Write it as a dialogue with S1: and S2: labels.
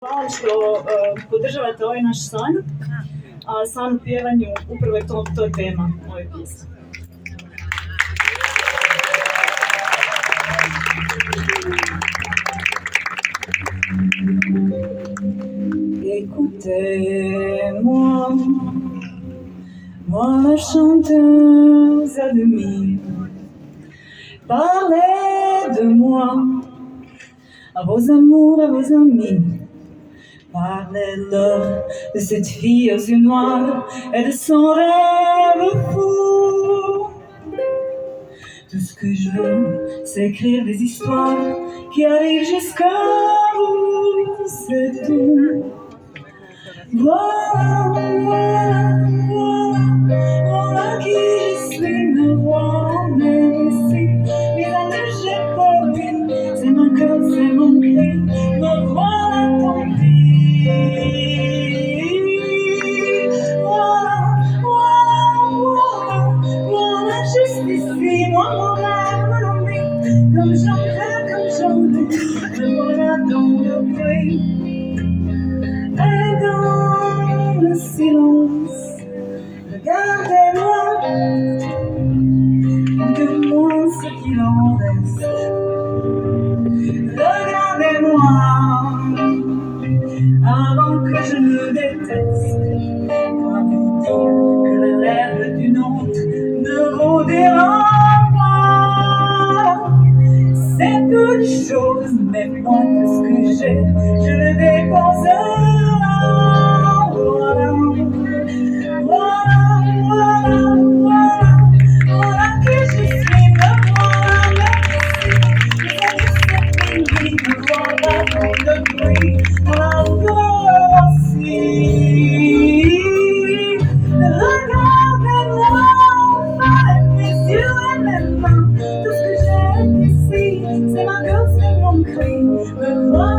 S1: Hvala što podržavate ovaj naš san, a san u pjevanju upravo je to je tema ove pjesme. Écoutez-moi, moi la chanteuse à demi, parlez de moi, à vos amours, à vos amis. Parlez-leur de cette fille aux yeux noirs et de son rêve fou. Tout ce que je veux, c'est écrire des histoires qui arrivent jusqu'à vous, c'est tout. Voilà, voilà, voilà, voilà qui je suis, me voilà, même ici. Mais là, j'ai pas vu, c'est mon cœur, c'est mon cri, me voilà tant pis. Voilà, voilà, voilà, voilà, juste ici, moi, mon rêve, mon ami, comme j'en rêve, me voilà dans le bruit. Et dans le silence, regardez-moi, de moi ce qu'il en reste. Regardez-moi, avant que je me déteste. Moi vous dire que le rêve d'une honte ne vous dérange pas. C'est toute chose, mais moi tout ce que j'ai, je le dépense. Voilà, voilà, voilà, voilà, voilà que je suis, me voilà, merci. Me voilà dans le bruit, la voici. Regardez-moi, avec mes yeux et mes mains, tout ce que j'ai ici, c'est ma gueule, c'est mon cri, me voilà.